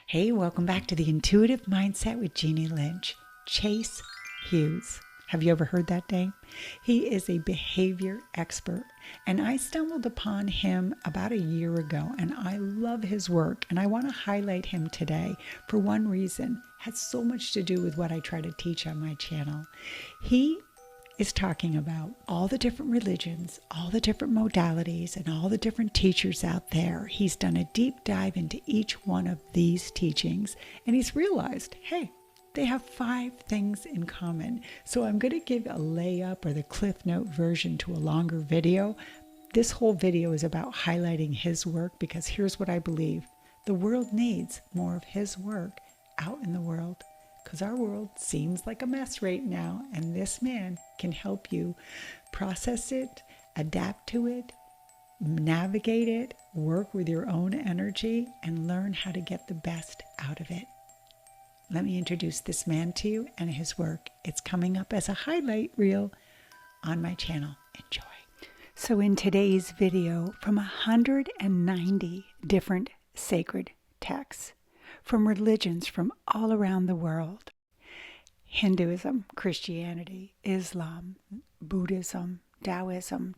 Hey, welcome back to the Intuitive Mindset with Jeannie Lynch. Chase Hughes. Have you ever heard that name? He is a behavior expert, and I stumbled upon him about a year ago, and I love his work, and I want to highlight him today for one reason. It has so much to do with what I try to teach on my channel. He is talking about all the different religions, all the different modalities, and all the different teachers out there. He's done a deep dive into each one of these teachings, and he's realized, hey, they have 5 things in common. So I'm going to give a layup or the Cliff Note version to a longer video. This whole video is about highlighting his work because here's what I believe. The world needs more of his work out in the world, because our world seems like a mess right now, and this man can help you process it, adapt to it, navigate it, work with your own energy, and learn how to get the best out of it. Let me introduce this man to you and his work. It's coming up as a highlight reel on my channel. Enjoy. So in today's video, from 190 different sacred texts, from religions from all around the world, Hinduism, Christianity, Islam, Buddhism, Taoism,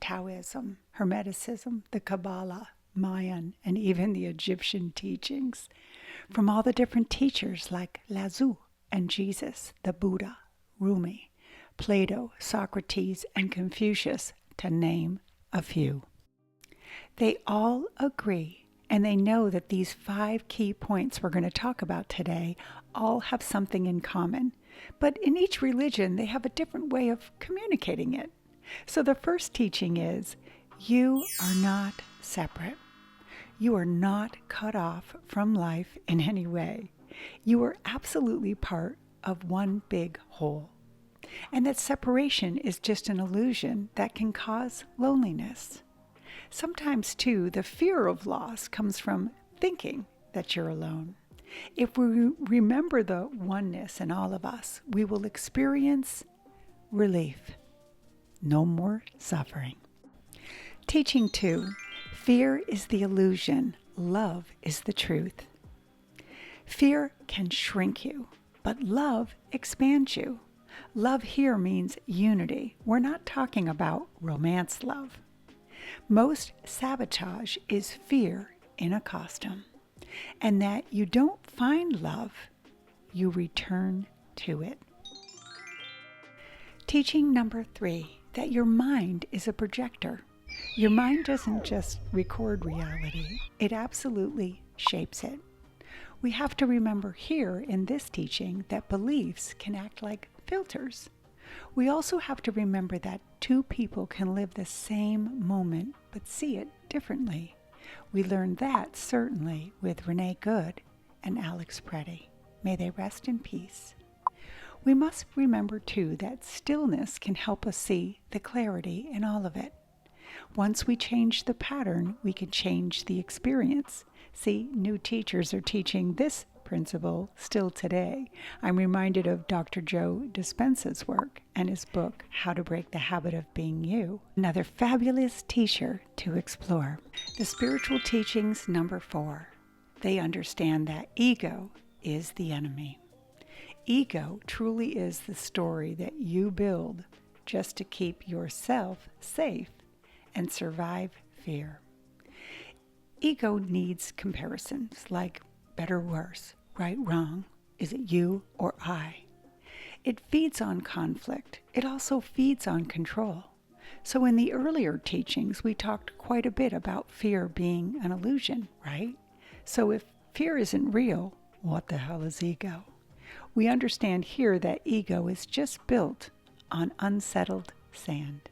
Hermeticism, the Kabbalah, Mayan, and even the Egyptian teachings, from all the different teachers like Lazu and Jesus, the Buddha, Rumi, Plato, Socrates, and Confucius, to name a few. They all agree, and they know that these 5 key points we're going to talk about today all have something in common. But in each religion, they have a different way of communicating it. So the first teaching is, you are not separate. You are not cut off from life in any way. You are absolutely part of one big whole. And that separation is just an illusion that can cause loneliness. Sometimes, too, the fear of loss comes from thinking that you're alone. If we remember the oneness in all of us, we will experience relief. No more suffering. Teaching 2. Fear is the illusion. Love is the truth. Fear can shrink you, but love expands you. Love here means unity. We're not talking about romance love. Most sabotage is fear in a costume, and that you don't find love, you return to it. Teaching number 3, that your mind is a projector. Your mind doesn't just record reality, it absolutely shapes it. We have to remember here in this teaching that beliefs can act like filters. We also have to remember that 2 people can live the same moment but see it differently. We learned that certainly with Renee Good and Alex Preddy. May they rest in peace. We must remember too that stillness can help us see the clarity in all of it. Once we change the pattern, we can change the experience. See, new teachers are teaching this principle still today. I'm reminded of Dr. Joe Dispenza's work and his book, How to Break the Habit of Being You. Another fabulous teacher to explore. The spiritual teachings number 4. They understand that ego is the enemy. Ego truly is the story that you build just to keep yourself safe and survive fear. Ego needs comparisons like better, worse, right, wrong, is it you or I? It feeds on conflict. It also feeds on control. So in the earlier teachings, we talked quite a bit about fear being an illusion, right? So if fear isn't real, what the hell is ego? We understand here that ego is just built on unsettled sand.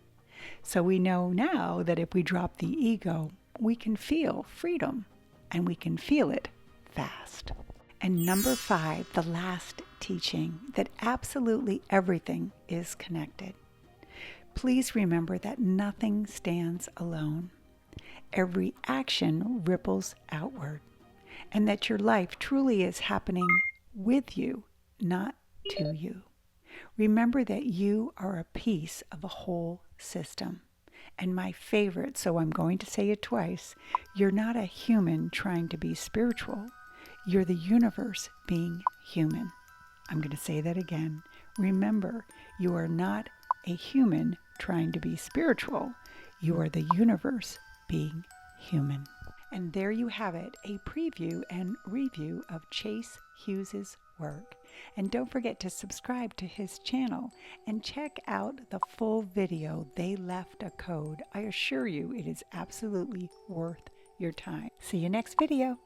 So we know now that if we drop the ego, we can feel freedom, and we can feel it fast. And number 5, the last teaching, that absolutely everything is connected. Please remember that nothing stands alone. Every action ripples outward, and that your life truly is happening with you, not to you. Remember that you are a piece of a whole system. And my favorite, so I'm going to say it twice, you're not a human trying to be spiritual. You're the universe being human. I'm going to say that again. Remember, you are not a human trying to be spiritual. You are the universe being human. And there you have it, a preview and review of Chase Hughes' work. And don't forget to subscribe to his channel and check out the full video. They left a code. I assure you it is absolutely worth your time. See you next video.